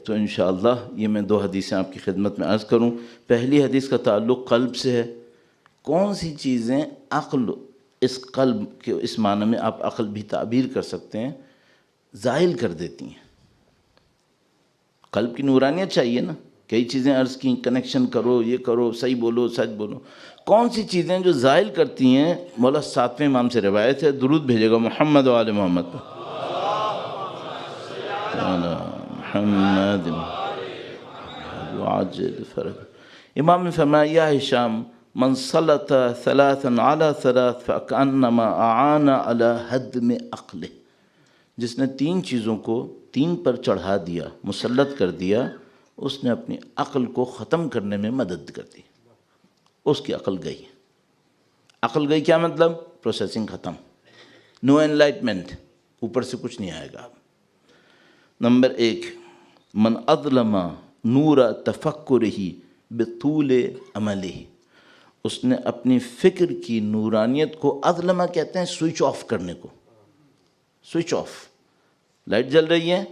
تو انشاءاللہ یہ میں 2 حدیثیں آپ کی خدمت میں عرض کروں۔ پہلی حدیث کا تعلق قلب سے ہے۔ کون سی چیزیں عقل، اس قلب کے اس معنی میں آپ عقل بھی تعبیر کر سکتے ہیں، زائل کر دیتی ہیں؟ قلب کی نورانیت چاہیے نا، کئی چیزیں عرض کی، کنیکشن کرو، یہ کرو، صحیح بولو، سچ بولو۔ کون سی چیزیں جو زائل کرتی ہیں؟ مولا 7ویں امام سے روایت ہے، درود بھیجے گا محمد و آل محمد پر، محمد وعجل فرج۔ امام نے فرمایا یا ہشام من سلط ثلاثا على ثلاث فکأنما اعان على ہدم عقلہ، جس نے 3 چیزوں کو 3 پر چڑھا دیا، مسلط کر دیا، اس نے اپنی عقل کو ختم کرنے میں مدد کر دی، اس کی عقل گئی۔ عقل گئی کیا مطلب؟ پروسیسنگ ختم، نو انلائٹمنٹ، اوپر سے کچھ نہیں آئے گا۔ نمبر 1، من اظلم نور تفکرہ بطول عملہ، اس نے اپنی فکر کی نورانیت کو، اظلمہ کہتے ہیں سوئچ آف کرنے کو، سوئچ آف، لائٹ جل رہی ہے،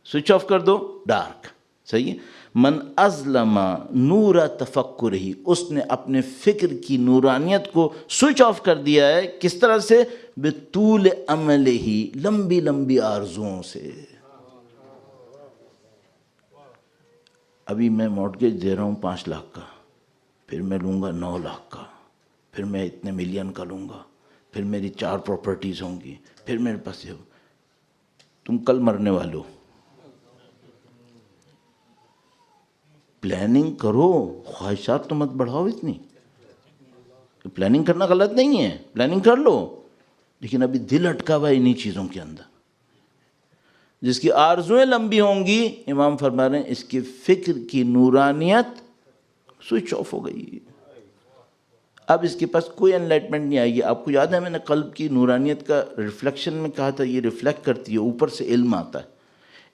سوئچ آف کر دو، ڈارک، صحیح ہے۔ من اظلم نور تفکرہ، اس نے اپنے فکر کی نورانیت کو سوئچ آف کر دیا ہے، کس طرح سے؟ بطول عملہ، لمبی لمبی آرزوؤں سے۔ ابھی میں مورٹگیج دے رہا ہوں 5 لاکھ کا، پھر میں لوں گا 9 لاکھ کا، پھر میں اتنے ملین کا لوں گا، پھر میری 4 پراپرٹیز ہوں گی، پھر میرے پاس یہ۔ تم کل مرنے والو، پلاننگ کرو، خواہشات تو مت بڑھاؤ اتنی۔ پلاننگ کرنا غلط نہیں ہے، پلاننگ کر لو، لیکن ابھی دل اٹکا ہوا ہے انہی چیزوں کے اندر۔ جس کی آرزویں لمبی ہوں گی، امام فرما رہے ہیں اس کی فکر کی نورانیت سوئچ آف ہو گئی، اب اس کے پاس کوئی انلائٹمنٹ نہیں آئے گی۔ آپ کو یاد ہے میں نے قلب کی نورانیت کا ریفلیکشن میں کہا تھا، یہ ریفلیکٹ کرتی ہے، اوپر سے علم آتا ہے،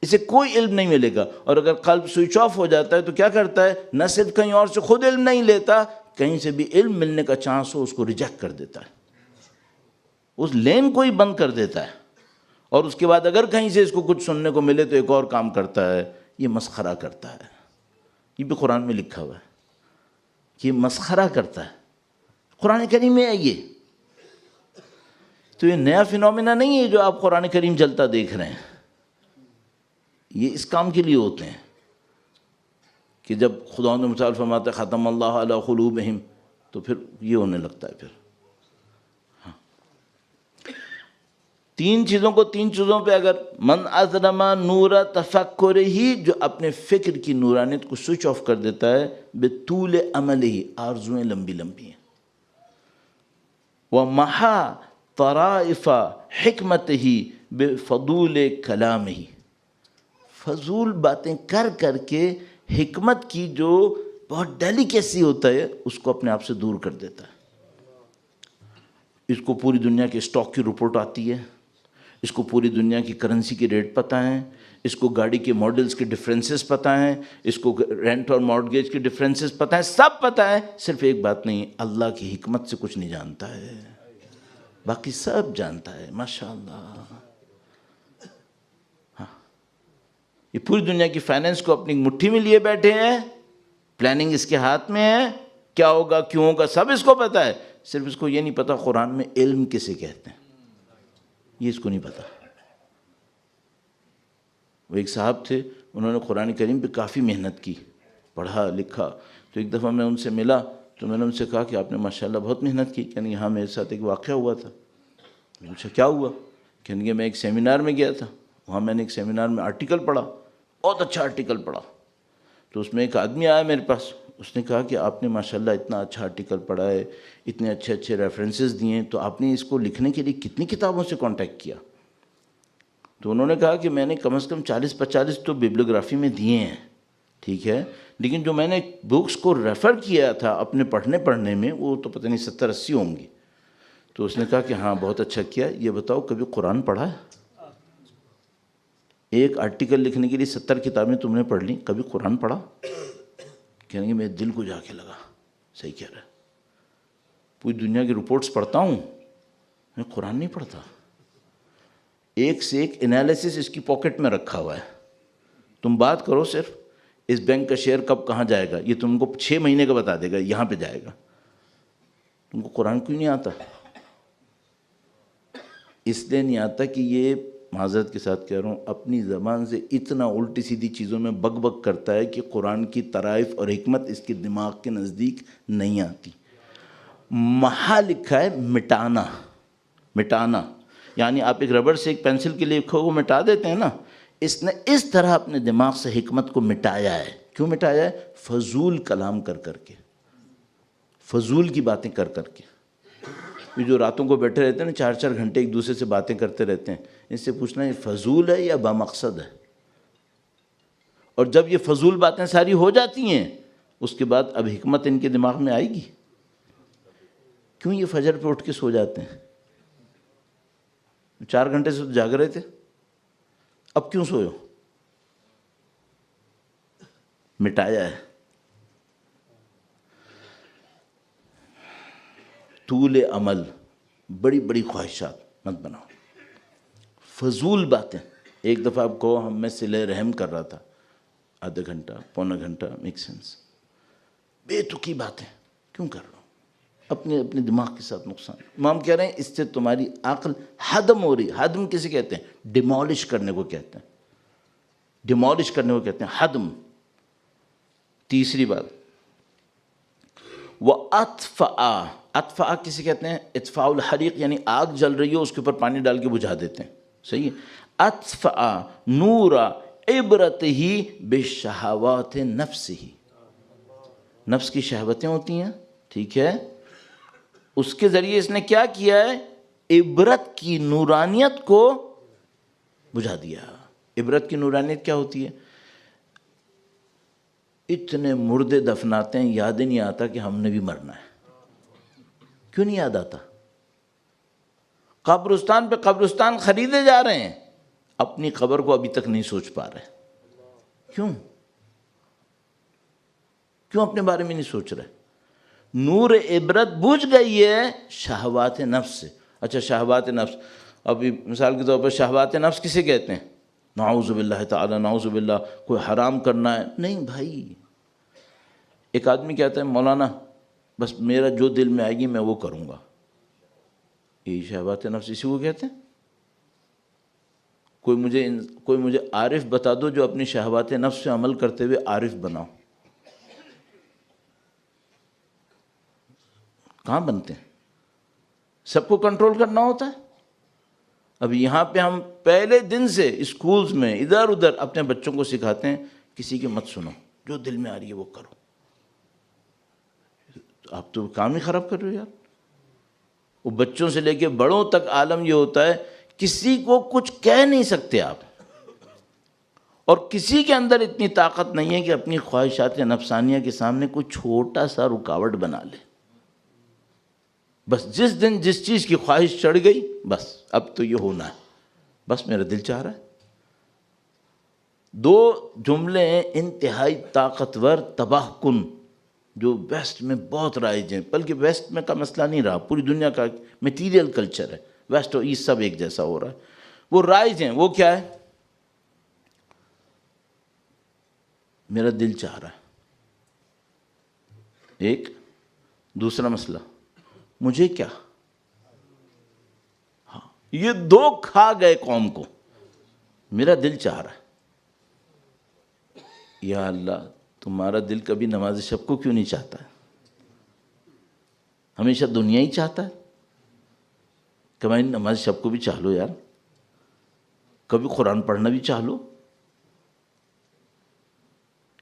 اسے کوئی علم نہیں ملے گا۔ اور اگر قلب سوئچ آف ہو جاتا ہے تو کیا کرتا ہے؟ نہ صرف کہیں اور سے خود علم نہیں لیتا، کہیں سے بھی علم ملنے کا چانس ہو اس کو ریجیکٹ کر دیتا ہے، اس لین کو ہی بند کر دیتا ہے، اور اس کے بعد اگر کہیں سے اس کو کچھ سننے کو ملے تو ایک اور کام کرتا ہے، یہ مسخرہ کرتا ہے۔ یہ بھی قرآن میں لکھا ہوا ہے کہ یہ مسخرہ کرتا ہے، قرآن کریم میں ہے یہ۔ تو یہ نیا فینومینا نہیں ہے جو آپ قرآن کریم جلتا دیکھ رہے ہیں، یہ اس کام کے لیے ہوتے ہیں کہ جب خداوند متعال فرماتا ہے ختم اللہ علی قلوبہم، تو پھر یہ ہونے لگتا ہے۔ پھر 3 چیزوں کو 3 چیزوں پہ اگر من اظلم نور تفکر ہی، جو اپنے فکر کی نورانیت کو سوئچ آف کر دیتا ہے، بطول عمل ہی، آرزویں لمبی لمبی ہیں، ومحا طرائف حکمت ہی بفضول کلام ہی، فضول باتیں کر کر کے حکمت کی جو بہت ڈیلیکیسی ہوتا ہے اس کو اپنے آپ سے دور کر دیتا ہے۔ اس کو پوری دنیا کے اسٹاک کی رپورٹ آتی ہے، اس کو پوری دنیا کی کرنسی کے ریٹ پتہ ہیں، اس کو گاڑی کے ماڈلز کے ڈفرینسز پتہ ہیں، اس کو رینٹ اور مارٹگیج کے ڈفرینسز پتہ ہیں، سب پتہ ہے، صرف ایک بات نہیں، اللہ کی حکمت سے کچھ نہیں جانتا ہے، باقی سب جانتا ہے، ماشاءاللہ۔ یہ پوری دنیا کی فائنینس کو اپنی مٹھی میں لیے بیٹھے ہیں، پلاننگ اس کے ہاتھ میں ہے، کیا ہوگا کیوں ہوگا سب اس کو پتہ ہے، صرف اس کو یہ نہیں پتا قرآن میں علم کسے کہتے ہیں، یہ اس کو نہیں پتا۔ وہ ایک صاحب تھے، انہوں نے قرآن کریم پہ کافی محنت کی، پڑھا لکھا، تو ایک دفعہ میں ان سے ملا تو میں نے ان سے کہا کہ آپ نے ماشاءاللہ بہت محنت کی، کہنے یہاں میرے ساتھ ایک واقعہ ہوا تھا۔ میں نے پوچھا کیا ہوا؟ کہنے میں ایک سیمینار میں گیا تھا، وہاں میں نے ایک سیمینار میں آرٹیکل پڑھا، بہت اچھا آرٹیکل پڑھا، تو اس میں ایک آدمی آیا میرے پاس، اس نے کہا کہ آپ نے ماشاءاللہ اتنا اچھا آرٹیکل پڑھا ہے، اتنے اچھے اچھے ریفرنسز دیے ہیں، تو آپ نے اس کو لکھنے کے لیے کتنی کتابوں سے کانٹیکٹ کیا؟ تو انہوں نے کہا کہ میں نے کم از کم 40-45 تو بیبلیوگرافی میں دیے ہیں، ٹھیک ہے، لیکن جو میں نے بکس کو ریفر کیا تھا اپنے پڑھنے میں وہ تو پتہ نہیں 70-80 ہوں گی۔ تو اس نے کہا کہ ہاں بہت اچھا کیا، یہ بتاؤ کبھی قرآن پڑھا ہے؟ ایک آرٹیکل لکھنے کے لیے 70 کتابیں تم نے پڑھ لیں، کبھی قرآن پڑھا؟ کہنے کہ میرے دل کو جا کے لگا، صحیح کہہ رہا ہے، پوری دنیا کی رپورٹس پڑھتا ہوں، میں قرآن نہیں پڑھتا۔ ایک سے ایک انالیسس اس کی پاکٹ میں رکھا ہوا ہے، تم بات کرو صرف اس بینک کا شیئر کب کہاں جائے گا، یہ تم کو 6 مہینے کا بتا دے گا یہاں پہ جائے گا. تم کو قرآن کیوں نہیں آتا؟ اس لیے نہیں آتا کہ یہ معذرت کے ساتھ کہہ رہا ہوں اپنی زبان سے اتنا الٹی سیدھی چیزوں میں بک بک کرتا ہے کہ قرآن کی طرائف اور حکمت اس کے دماغ کے نزدیک نہیں آتی. محا لکھا ہے مٹانا، مٹانا یعنی آپ ایک ربڑ سے ایک پینسل کے لکھو کو مٹا دیتے ہیں نا، اس نے اس طرح اپنے دماغ سے حکمت کو مٹایا ہے. کیوں مٹایا ہے؟ فضول کلام کر کر کے، فضول کی باتیں کر کر کے. یہ جو راتوں کو بیٹھے رہتے ہیں نا 4 گھنٹے ایک دوسرے سے باتیں کرتے رہتے ہیں، ان سے پوچھنا یہ فضول ہے یا بامقصد ہے؟ اور جب یہ فضول باتیں ساری ہو جاتی ہیں اس کے بعد اب حکمت ان کے دماغ میں آئے گی؟ کیوں یہ فجر پہ اٹھ کے سو جاتے ہیں؟ 4 گھنٹے سے جاگ رہے تھے، اب کیوں سوئے ہو؟ مٹایا ہے. طول عمل، بڑی بڑی خواہشات مت بناؤ، فضول باتیں. ایک دفعہ آپ کو ہم میں صلہ رحم کر رہا تھا، آدھا گھنٹہ پونا گھنٹہ، میک سینس. بے تکی باتیں کیوں کر رہا ہوں؟ اپنے دماغ کے ساتھ نقصان. امام کہہ رہے ہیں اس سے تمہاری عقل ہدم ہو رہی. ہدم کسے کہتے ہیں؟ ڈیمالش کرنے کو کہتے ہیں، ڈیمالش کرنے کو کہتے ہیں ہدم. تیسری بات وَأَطْفَأَ، اطفاء کسے کہتے ہیں؟ اطفاء الحریق یعنی آگ جل رہی ہو اس کے اوپر پانی ڈال کے بجھا دیتے ہیں. صحیح ہے. اطفأ نور عبرتہ بشہوات نفسہ، نفس کی شہوتیں ہوتی ہیں، ٹھیک ہے، اس کے ذریعے اس نے کیا کیا ہے؟ عبرت کی نورانیت کو بجھا دیا. عبرت کی نورانیت کیا ہوتی ہے؟ اتنے مردے دفناتے ہیں، یاد ہی نہیں آتا کہ ہم نے بھی مرنا ہے. کیوں نہیں یاد آتا؟ قبرستان پہ قبرستان خریدے جا رہے ہیں، اپنی قبر کو ابھی تک نہیں سوچ پا رہے. کیوں اپنے بارے میں نہیں سوچ رہے؟ نور عبرت بجھ گئی ہے شہوات نفس سے. اچھا شہوات نفس، ابھی مثال کے طور پر شہوات نفس کسے کہتے ہیں؟ نعوذ باللہ تعالی، نعوذ باللہ کوئی حرام کرنا ہے؟ نہیں بھائی. ایک آدمی کہتا ہے مولانا بس میرا جو دل میں آئے گی میں وہ کروں گا، یہ شہوات نفس اسی کو کہتے ہیں. کوئی مجھے عارف بتا دو جو اپنی شہوات نفس سے عمل کرتے ہوئے عارف بناؤ. کہاں بنتے ہیں؟ سب کو کنٹرول کرنا ہوتا ہے. اب یہاں پہ ہم پہلے دن سے اسکولز میں ادھر ادھر اپنے بچوں کو سکھاتے ہیں کسی کی مت سنو، جو دل میں آ رہی ہے وہ کرو. آپ تو کام ہی خراب کر رہے ہو یار. وہ بچوں سے لے کے بڑوں تک عالم یہ ہوتا ہے کسی کو کچھ کہہ نہیں سکتے آپ، اور کسی کے اندر اتنی طاقت نہیں ہے کہ اپنی خواہشات نفسانیہ کے سامنے کوئی چھوٹا سا رکاوٹ بنا لے. بس جس دن جس چیز کی خواہش چڑھ گئی بس اب تو یہ ہونا ہے، بس میرا دل چاہ رہا ہے. 2 جملے ہیں انتہائی طاقتور تباہ کن جو ویسٹ میں بہت رائج ہیں، بلکہ ویسٹ میں کا مسئلہ نہیں رہا، پوری دنیا کا میٹیریل کلچر ہے، ویسٹ اور ایسٹ سب ایک جیسا ہو رہا ہے. وہ رائج ہیں. وہ کیا ہے؟ میرا دل چاہ رہا ہے ایک، دوسرا مسئلہ مجھے کیا. ہاں یہ 2 کھا گئے قوم کو. میرا دل چاہ رہا ہے. یا اللہ تمہارا دل کبھی نماز شب کو کیوں نہیں چاہتا ہے؟ ہمیشہ دنیا ہی چاہتا ہے. کبھی نماز شب کو بھی چاہ لو یار، کبھی قرآن پڑھنا بھی چاہ لو.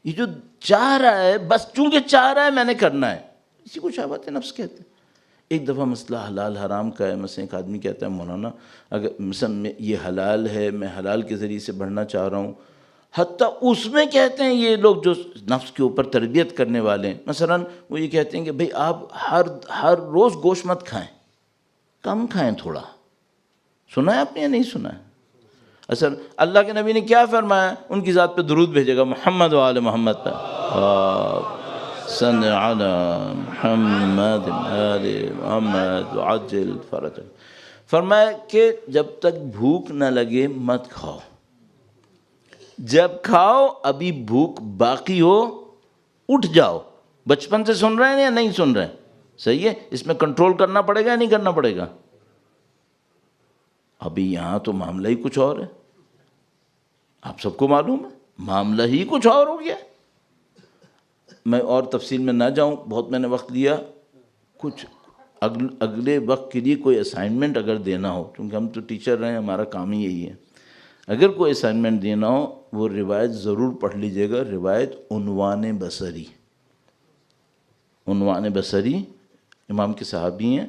یہ جو چاہ رہا ہے بس چونکہ چاہ رہا ہے میں نے کرنا ہے، اسی کو شہوات نفس کہتے ہیں. ایک دفعہ مسئلہ حلال حرام کا ہے. مثلا ایک آدمی کہتا ہے مولانا اگر مثلا یہ حلال ہے، میں حلال کے ذریعے سے بڑھنا چاہ رہا ہوں. حتیٰ اس میں کہتے ہیں یہ لوگ جو نفس کے اوپر تربیت کرنے والے ہیں، مثلا وہ یہ کہتے ہیں کہ بھئی آپ ہر روز گوشت مت کھائیں، کم کھائیں تھوڑا. سنا ہے آپ نے یا نہیں سنا ہے؟ اصل اللہ کے نبی نے کیا فرمایا؟ ان کی ذات پہ درود بھیجے گا، محمد و آل محمد پہ صلی علی محمد آل محمد وعجل فرج. فرمایا کہ جب تک بھوک نہ لگے مت کھاؤ. جب کھاؤ ابھی بھوک باقی ہو اٹھ جاؤ. بچپن سے سن رہے ہیں یا نہیں سن رہے ہیں؟ صحیح ہے. اس میں کنٹرول کرنا پڑے گا یا نہیں کرنا پڑے گا؟ ابھی یہاں تو معاملہ ہی کچھ اور ہے. آپ سب کو معلوم ہے معاملہ ہی کچھ اور ہو گیا. میں اور تفصیل میں نہ جاؤں، بہت میں نے وقت لیا. کچھ اگلے وقت کے لیے کوئی اسائنمنٹ اگر دینا ہو، کیونکہ ہم تو ٹیچر رہے ہیں، ہمارا کام ہی یہی ہے. اگر کوئی اسائنمنٹ دینا ہو وہ روایت ضرور پڑھ لیجئے گا. روایت عنوان بصری. عنوان بصری امام کے صحابی ہیں،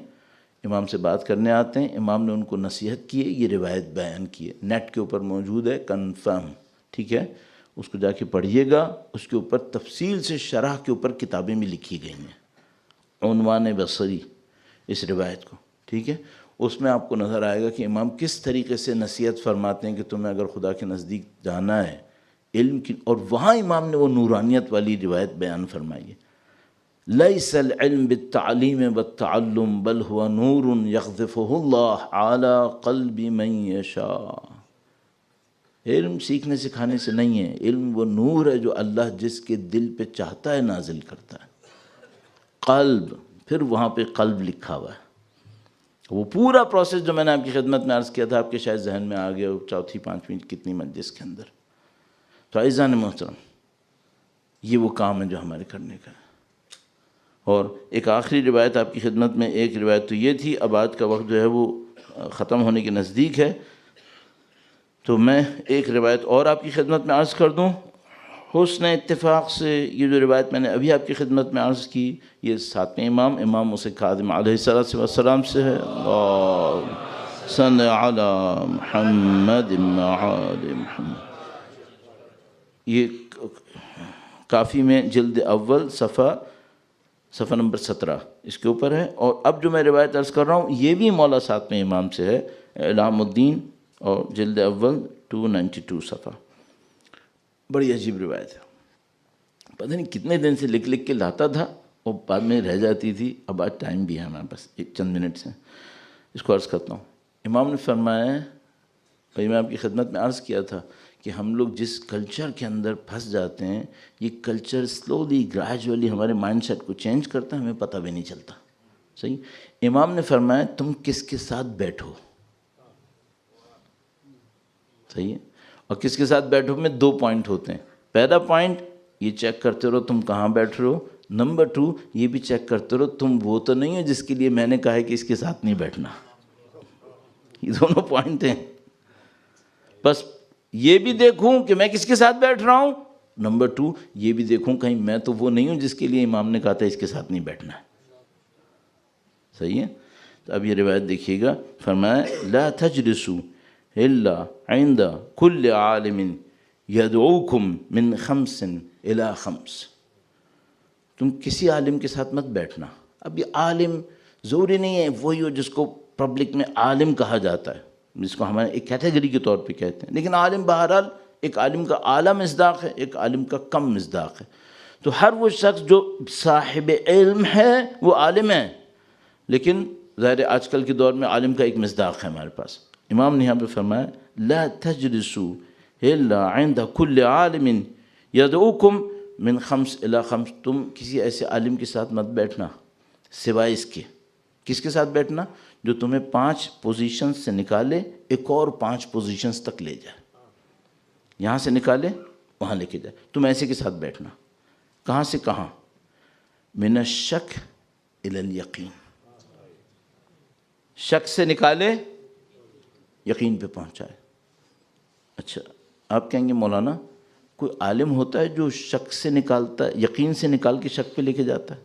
امام سے بات کرنے آتے ہیں، امام نے ان کو نصیحت کی ہے، یہ روایت بیان کی ہے. نیٹ کے اوپر موجود ہے، کنفرم. ٹھیک ہے، اس کو جا کے پڑھیے گا. اس کے اوپر تفصیل سے شرح کے اوپر کتابیں بھی لکھی گئی ہیں. عنوان بصری اس روایت کو. ٹھیک ہے، اس میں آپ کو نظر آئے گا کہ امام کس طریقے سے نصیحت فرماتے ہیں کہ تمہیں اگر خدا کے نزدیک جانا ہے علم کی. اور وہاں امام نے وہ نورانیت والی روایت بیان فرمائی ہے. لیس العلم بالتعلیم والتعلم بل هو نور یقذفہ اللہ علی قلب من یشاء. علم سیکھنے سکھانے سے نہیں ہے، علم وہ نور ہے جو اللہ جس کے دل پہ چاہتا ہے نازل کرتا ہے. قلب، پھر وہاں پہ قلب لکھا ہوا ہے. وہ پورا پروسیس جو میں نے آپ کی خدمت میں عرض کیا تھا، آپ کے شاید ذہن میں آ گیا چوتھی پانچویں کتنی مجلس کے اندر. تو عزیزان محترم، یہ وہ کام ہے جو ہمارے کرنے کا ہے. اور ایک آخری روایت آپ کی خدمت میں، ایک روایت تو یہ تھی. اب آج کا وقت جو ہے وہ ختم ہونے کے نزدیک ہے، تو میں ایک روایت اور آپ کی خدمت میں عرض کر دوں. حسن اتفاق سے یہ جو روایت میں نے ابھی آپ کی خدمت میں عرض کی، یہ ساتویں امام موسیٰ کاظم علیہ السلام سے ہے. اللہم صل علی محمد وعلی محمد. یہ کافی میں جلد اول صفحہ نمبر 17 اس کے اوپر ہے. اور اب جو میں روایت عرض کر رہا ہوں یہ بھی مولا ساتویں امام سے ہے، اعلام الدین، اور جلد اول 292 صفحہ. بڑی عجیب روایت ہے. پتہ نہیں کتنے دن سے لکھ کے لاتا تھا اور بعد میں رہ جاتی تھی. اب آج ٹائم بھی ہے ہمارے پاس، ایک چند منٹ سے اس کو عرض کرتا ہوں. امام نے فرمایا، بھائی میں آپ کی خدمت میں عرض کیا تھا کہ ہم لوگ جس کلچر کے اندر پھنس جاتے ہیں، یہ کلچر سلولی گریجولی ہمارے مائنڈ سیٹ کو چینج کرتا ہے، ہمیں پتہ بھی نہیں چلتا. صحیح. امام نے فرمایا تم کس کے ساتھ بیٹھو. صحیح ہے. اور کس کے ساتھ بیٹھو میں 2 پوائنٹ ہوتے ہیں. پہلا پوائنٹ یہ چیک کرتے رہو تم کہاں بیٹھ رہے ہو. نمبر 2 یہ بھی چیک کرتے رہو تم وہ تو نہیں ہو جس کے لیے میں نے کہا ہے کہ اس کے ساتھ نہیں بیٹھنا. یہ دونوں پوائنٹ ہیں. بس یہ بھی دیکھوں کہ میں کس کے ساتھ بیٹھ رہا ہوں. نمبر 2 یہ بھی دیکھوں کہیں میں تو وہ نہیں ہوں جس کے لیے امام نے کہا تھا اس کے ساتھ نہیں بیٹھنا ہے. صحیح ہے. تو اب یہ روایت دیکھیے گا. فرمایا لا تجلسوا الا عند كل عالم يدعوكم من 5 الى 5. تم کسی عالم کے ساتھ مت بیٹھنا. اب یہ عالم ضروری نہیں ہے وہی ہو جس کو پبلک میں عالم کہا جاتا ہے، جس کو ہمارے ایک کیٹیگری کے طور پہ کہتے ہیں. لیکن عالم بہرحال ایک عالم کا اعلیٰ مصداق ہے، ایک عالم کا کم مصداق ہے. تو ہر وہ شخص جو صاحب علم ہے وہ عالم ہے. لیکن ظاہر آج کل کے دور میں عالم کا ایک مصداق ہے ہمارے پاس. امام نے یہاں پہ فرمایا لا تجلسوا الا عند كل عالم يدعوكم من 5 الى 5. تم کسی ایسے عالم کے ساتھ مت بیٹھنا سوائے اس کے. کس کے ساتھ بیٹھنا؟ جو تمہیں 5 پوزیشنز سے نکالے ایک اور 5 پوزیشنز تک لے جائے. یہاں سے نکالے وہاں لے کے جائے. تم ایسے کے ساتھ بیٹھنا. کہاں سے کہاں؟ من الشک الی الیقین. شک سے نکالے یقین پہ پہنچائے. اچھا آپ کہیں گے مولانا کوئی عالم ہوتا ہے جو شک سے نکالتا ہے، یقین سے نکال کے شک پہ لے کے جاتا ہے؟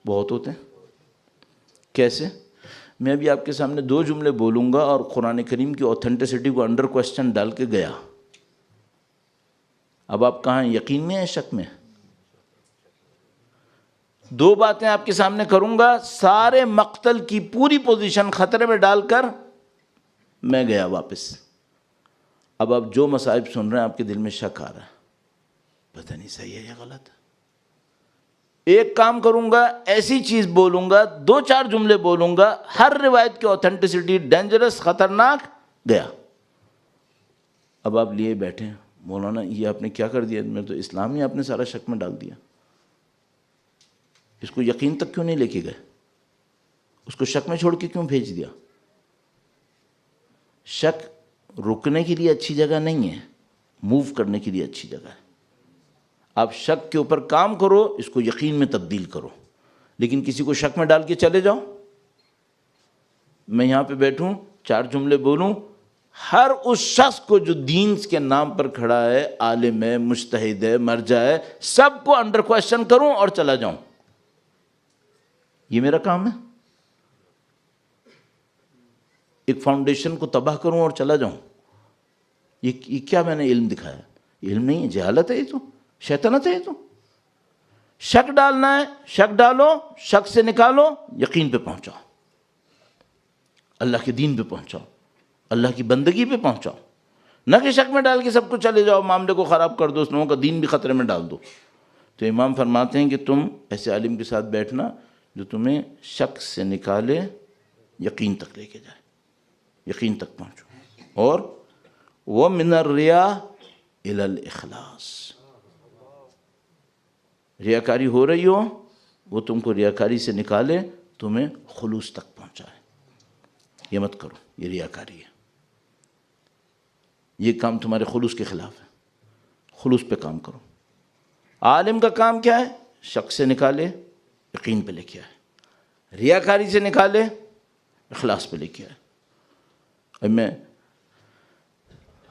بہت ہوتے ہیں. کیسے؟ میں بھی آپ کے سامنے 2 جملے بولوں گا اور قرآن کریم کی اوتھینٹسٹی کو انڈر کوسچن ڈال کے گیا. اب آپ کہاں ہیں، یقین میں ہیں شک میں؟ 2 باتیں آپ کے سامنے کروں گا، سارے مقتل کی پوری پوزیشن خطرے میں ڈال کر میں گیا واپس. اب آپ جو مصائب سن رہے ہیں آپ کے دل میں شک آ رہا ہے، پتہ نہیں صحیح ہے یا غلط ہے. ایک کام کروں گا، ایسی چیز بولوں گا، 2-4 جملے بولوں گا، ہر روایت کی اوتھینٹسٹی ڈینجرس، خطرناک، گیا. اب آپ لیے بیٹھے ہیں مولانا یہ آپ نے کیا کر دیا، میں تو اسلام ہی آپ نے سارا شک میں ڈال دیا. اس کو یقین تک کیوں نہیں لے کے گئے؟ اس کو شک میں چھوڑ کے کیوں بھیج دیا؟ شک رکنے کے لیے اچھی جگہ نہیں ہے، موو کرنے کے لیے اچھی جگہ ہے. آپ شک کے اوپر کام کرو، اس کو یقین میں تبدیل کرو. لیکن کسی کو شک میں ڈال کے چلے جاؤ. میں یہاں پہ بیٹھوں 4 جملے بولوں، ہر اس شخص کو جو دین کے نام پر کھڑا ہے، عالم ہے، مجتہد ہے، مرجع ہے، سب کو انڈر کویسچن کروں اور چلا جاؤں. یہ میرا کام ہے. ایک فاؤنڈیشن کو تباہ کروں اور چلا جاؤں. یہ کیا میں نے علم دکھایا؟ علم نہیں ہے، جہالت ہے. یہ تو شیطنت ہے. یہ تو شک ڈالنا ہے، شک ڈالو، شک سے نکالو، یقین پہ پہنچاؤ، اللہ کے دین پہ پہنچاؤ، اللہ کی بندگی پہ پہنچاؤ. نہ کہ شک میں ڈال کے سب کو چلے جاؤ، معاملے کو خراب کر دو، اس لوگوں کا دین بھی خطرے میں ڈال دو. تو امام فرماتے ہیں کہ تم ایسے عالم کے ساتھ بیٹھنا جو تمہیں شک سے نکالے، یقین تک لے کے جائے، یقین تک پہنچو. اور وَمِنَ الرِّيَاءِ إِلَى الْإِخْلَاصِ، ریاکاری ہو رہی ہو وہ تم کو ریاکاری سے نکالے، تمہیں خلوص تک پہنچائے. یہ مت کرو، یہ ریاکاری ہے، یہ کام تمہارے خلوص کے خلاف ہے. خلوص پہ کام کرو. عالم کا کام کیا ہے؟ شک سے نکالے، یقین پہ لے کے آئے. ریاکاری سے نکالے، اخلاص پہ لے کے آئے. اب میں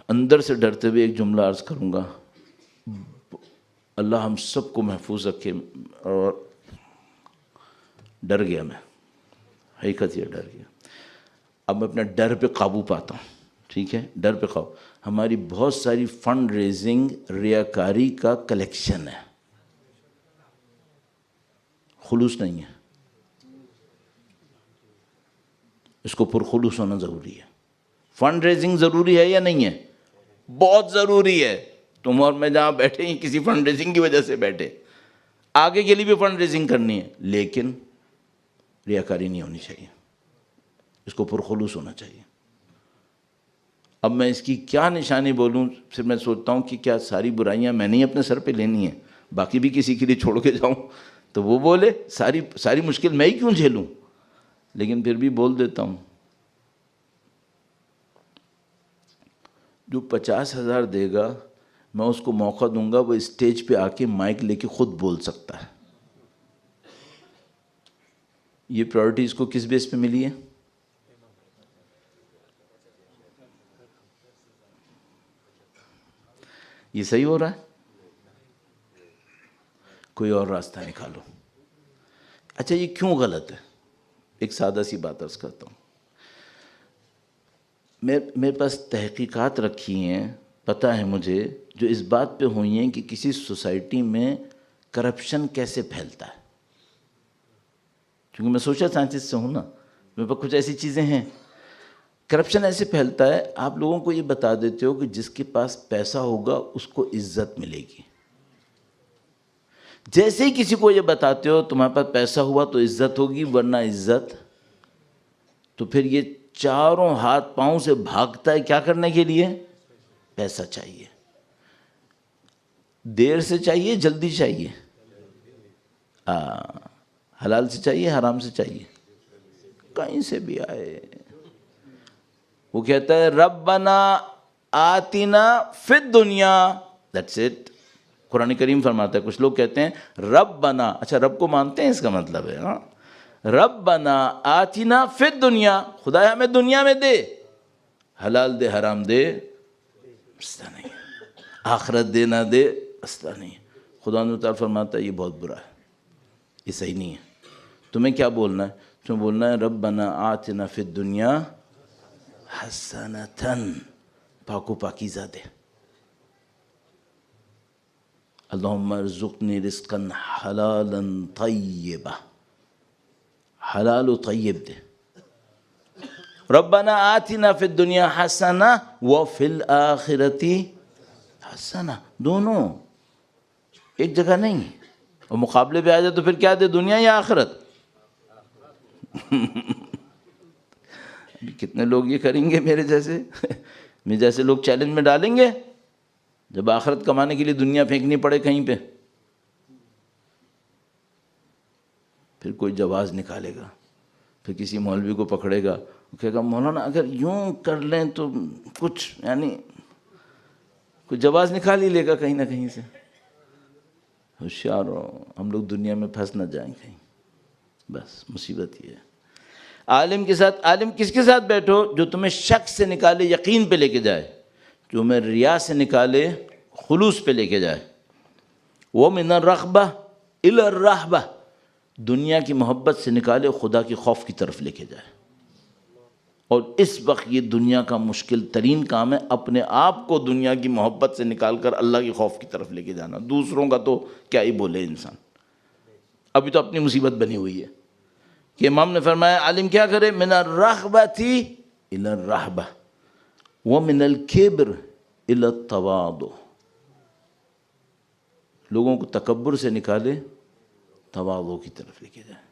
اندر سے ڈرتے ہوئے ایک جملہ عرض کروں گا، اللہ ہم سب کو محفوظ رکھے. اور ڈر گیا میں، حقیقت یہ ڈر گیا. اب میں اپنے ڈر پہ قابو پاتا ہوں. ٹھیک ہے، ڈر پہ قابو. ہماری بہت ساری فنڈ ریزنگ ریاکاری کا کلیکشن ہے، خلوص نہیں ہے. اس کو پرخلوص ہونا ضروری ہے. فنڈ ریزنگ ضروری ہے یا نہیں ہے؟ بہت ضروری ہے. تم اور میں جہاں بیٹھے ہیں کسی فنڈ ریزنگ کی وجہ سے بیٹھے، آگے کے لیے بھی فنڈ ریزنگ کرنی ہے، لیکن ریاکاری نہیں ہونی چاہیے. اس کو پرخلوص ہونا چاہیے. اب میں اس کی کیا نشانی بولوں؟ پھر میں سوچتا ہوں کہ کیا ساری برائیاں میں نے اپنے سر پہ لینی ہیں، باقی بھی کسی کے لیے چھوڑ کے جاؤں تو وہ بولے ساری مشکل میں ہی کیوں جھیلوں. لیکن پھر بھی بول دیتا ہوں. جو 50,000 دے گا میں اس کو موقع دوں گا، وہ اسٹیج پہ آ کے مائک لے کے خود بول سکتا ہے. یہ پرائورٹی اس کو کس بیس پہ ملی ہے؟ یہ صحیح ہو رہا ہے؟ کوئی اور راستہ نکالو. اچھا یہ کیوں غلط ہے؟ ایک سادہ سی بات عرض کرتا ہوں. میرے پاس تحقیقات رکھی ہیں، پتہ ہے مجھے، جو اس بات پہ ہوئی ہیں کہ کسی سوسائٹی میں کرپشن کیسے پھیلتا ہے. کیونکہ میں سوشل سائنسز سے ہوں نا، میرے پاس کچھ ایسی چیزیں ہیں. کرپشن ایسے پھیلتا ہے، آپ لوگوں کو یہ بتا دیتے ہو کہ جس کے پاس پیسہ ہوگا اس کو عزت ملے گی. جیسے ہی کسی کو یہ بتاتے ہو تمہارے پاس پیسہ ہوا تو عزت ہوگی، ورنہ عزت، تو پھر یہ چاروں ہاتھ پاؤں سے بھاگتا ہے. کیا کرنے کے لیے؟ پیسہ چاہیے. دیر سے چاہیے، جلدی چاہیے، حلال سے چاہیے، حرام سے چاہیے، کہیں سے بھی آئے. وہ کہتا ہے ربنا آتنا فی الدنیا، دیٹس اٹ. قرآن کریم فرماتا ہے. کچھ لوگ کہتے ہیں ربنا، اچھا رب کو مانتے ہیں، اس کا مطلب ہے ہاں، ربنا آتنا فی الدنیا، خدا ہمیں دنیا میں دے، حلال دے حرام دے مسئلہ نہیں، آخرت دے نہ دے مسئلہ نہیں. خدا تعالیٰ فرماتا ہے یہ بہت برا ہے، یہ صحیح نہیں ہے. تمہیں کیا بولنا ہے؟ تمہیں بولنا ہے ربنا آتنا فی الدنیا حسنتاً، پاک و پاکیزہ دے. اللہم ارزقنی رزقا حلالا طیبا، حلال و طیب دے. ربنا آتنا فی الدنیا حسنہ وفی الآخرۃ حسنہ، دونوں ایک جگہ نہیں. اور مقابلے پہ آ جائے تو پھر کیا دے، دنیا یا آخرت؟ کتنے لوگ یہ کریں گے میرے جیسے، میرے جیسے لوگ چیلنج میں ڈالیں گے. جب آخرت کمانے کے لیے دنیا پھینکنی پڑے کہیں پہ، پھر کوئی جواز نکالے گا، پھر کسی مولوی کو پکڑے گا، وہ کہے گا مولانا اگر یوں کر لیں تو کچھ یعنی کوئی جواز نکال ہی لے گا کہیں نہ کہیں سے۔ ہوشیار ہو ہم لوگ دنیا میں پھنس نہ جائیں کہیں، بس مصیبت یہ ہے۔ عالم کے ساتھ، عالم کس کے ساتھ بیٹھو؟ جو تمہیں شک سے نکالے یقین پہ لے کے جائے، جو میں ریا سے نکالے خلوص پہ لے کے جائے۔ وَمِنَ الرَّغْبَةِ إِلَى الرَّهْبَةِ، دنیا کی محبت سے نکالے خدا کی خوف کی طرف لے کے جائے۔ اور اس وقت یہ دنیا کا مشکل ترین کام ہے، اپنے آپ کو دنیا کی محبت سے نکال کر اللہ کی خوف کی طرف لے کے جانا۔ دوسروں کا تو کیا ہی بولے انسان، ابھی تو اپنی مصیبت بنی ہوئی ہے کہ امام نے فرمایا عالم کیا کرے؟ مِنَ الرَّغْبَةِ إِلَى الرَّهْبَةِ وَمِنَ الْكِبْرِ إِلَى التَّوَاضُعِ، لوگوں کو تکبر سے نکالے تواضع کی طرف لے کے جائے۔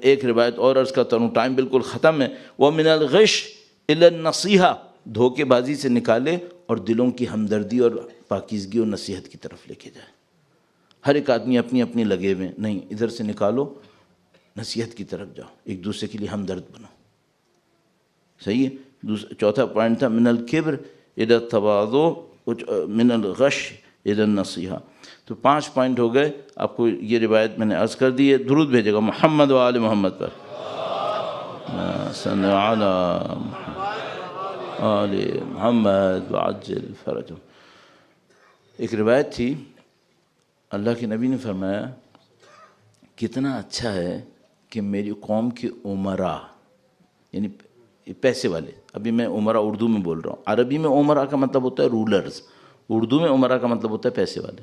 ایک روایت اور عرض کرتا ہوں، ٹائم بالکل ختم ہے۔ وَمِنَ الْغِشِّ إِلَى النَّصِيحَةِ، دھوکے بازی سے نکالے اور دلوں کی ہمدردی اور پاکیزگی اور نصیحت کی طرف لے کے جائے۔ ہر ایک آدمی اپنی اپنی لگے ہوئے، نہیں ادھر سے نکالو، نصیحت کی طرف جاؤ، ایک دوسرے کے لیے ہمدرد بنو، صحیح ہے۔ چوتھا پوائنٹ تھا من الکبر الی التواضع، من الغش الی النصیحہ۔ تو 5 پوائنٹ ہو گئے۔ آپ کو یہ روایت میں نے عرض کر دی ہے، درود بھیجے گا محمد و آل محمد پر، صلی علی آل محمد وعجل فرجہم۔ ایک روایت تھی، اللہ کے نبی نے فرمایا کتنا اچھا ہے کہ میری قوم کے امراء، یعنی پیسے والے، ابھی میں امراء اردو میں بول رہا ہوں، عربی میں امراء کا مطلب ہوتا ہے رولرز، اردو میں امراء کا مطلب ہوتا ہے پیسے والے۔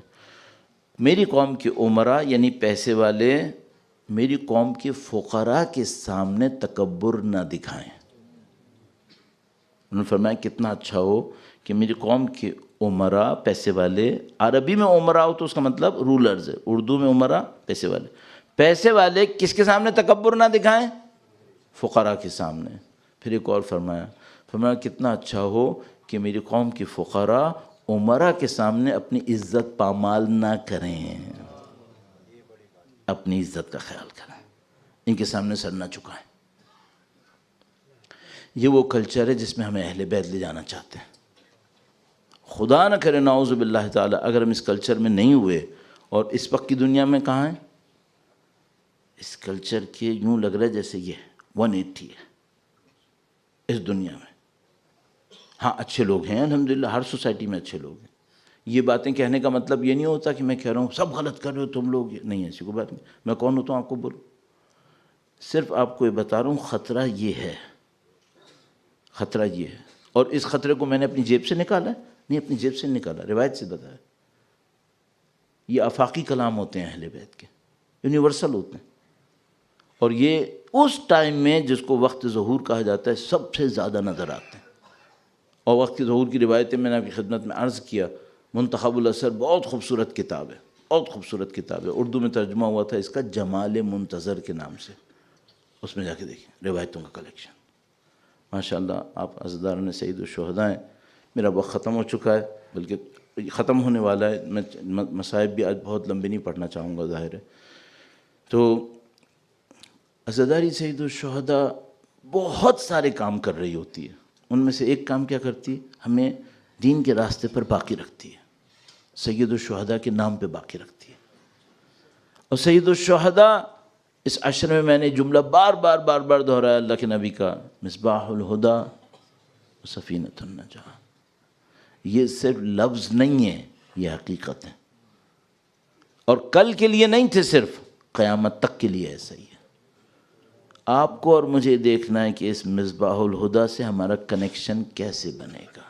میری قوم کے امراء یعنی پیسے والے میری قوم کے فقراء کے سامنے تکبر نہ دکھائیں۔ انہوں نے فرمایا کتنا اچھا ہو کہ میری قوم کے امراء پیسے والے، عربی میں امراء ہو تو اس کا مطلب رولرز ہے، اردو میں امراء پیسے والے، پیسے والے کس کے سامنے تکبر نہ دکھائیں؟ فقراء کے سامنے۔ پھر ایک اور فرمایا کتنا اچھا ہو کہ میری قوم کے فقراء امراء کے سامنے اپنی عزت پامال نہ کریں، اپنی عزت کا خیال کریں، ان کے سامنے سر نہ چکائیں۔ یہ وہ کلچر ہے جس میں ہمیں اہل بیت لے جانا چاہتے ہیں۔ خدا نہ کرے نعوذ باللہ تعالیٰ اگر ہم اس کلچر میں نہیں ہوئے، اور اس وقت کی دنیا میں کہاں ہیں؟ اس کلچر کے یوں لگ رہا ہے جیسے یہ 180 ہے اس دنیا میں۔ ہاں اچھے لوگ ہیں الحمدللہ، ہر سوسائٹی میں اچھے لوگ ہیں۔ یہ باتیں کہنے کا مطلب یہ نہیں ہوتا کہ میں کہہ رہا ہوں سب غلط کر رہے ہو تم لوگ، نہیں ایسی کوئی بات نہیں۔ میں کون ہوتا ہوں آپ کو بولوں؟ صرف آپ کو یہ بتا رہا ہوں خطرہ یہ ہے، خطرہ یہ ہے، اور اس خطرے کو میں نے اپنی جیب سے نکالا ہے؟ نہیں، اپنی جیب سے نکالا، روایت سے بتایا۔ یہ آفاقی کلام ہوتے ہیں اہل بیت کے، یونیورسل ہوتے ہیں، اور یہ اس ٹائم میں جس کو وقت ظہور کہا جاتا ہے سب سے زیادہ نظر آتے ہیں۔ اور وقت ظہور کی روایتیں میں نے آپ کی خدمت میں عرض کیا، منتخب الاثر بہت خوبصورت کتاب ہے، بہت خوبصورت کتاب ہے، اردو میں ترجمہ ہوا تھا اس کا جمال منتظر کے نام سے، اس میں جا کے دیکھیں روایتوں کا کلیکشن۔ ماشاءاللہ آپ عزیزداران سید الشہداء ہیں۔ میرا وقت ختم ہو چکا ہے، بلکہ ختم ہونے والا ہے، میں مصائب بھی آج بہت لمبے نہیں پڑھنا چاہوں گا ظاہر ہے۔ تو عزیزداری سید الشہداء بہت سارے کام کر رہی ہوتی ہے، ان میں سے ایک کام کیا کرتی ہے؟ ہمیں دین کے راستے پر باقی رکھتی ہے، سید الشہداء کے نام پہ باقی رکھتی ہے۔ اور سید الشہداء اس عشر میں نے جملہ بار بار دہرایا اللہ کے نبی کا، مصباح الہدیٰ و سفینۃ النجاۃ۔ یہ صرف لفظ نہیں ہے، یہ حقیقت ہے، اور کل کے لیے نہیں تھے، صرف قیامت تک کے لیے ایسا ہی ہے۔ آپ کو اور مجھے دیکھنا ہے کہ اس مصباح الہدیٰ سے ہمارا کنیکشن کیسے بنے گا۔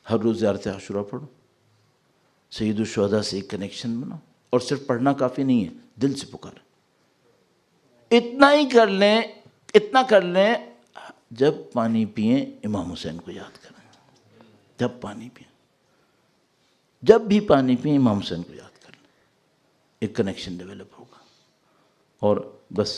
ہر روز زیارت عاشوراء پڑھو، سید الشہداء سے ایک کنیکشن بناؤ، اور صرف پڑھنا کافی نہیں ہے، دل سے پکار۔ اتنا ہی کر لیں، اتنا کر لیں، جب پانی پئیں امام حسین کو یاد کریں، جب پانی پئیں، جب بھی پانی پئیں امام حسین کو یاد کر لیں، ایک کنیکشن ڈیولپ ہوگا۔ اور بس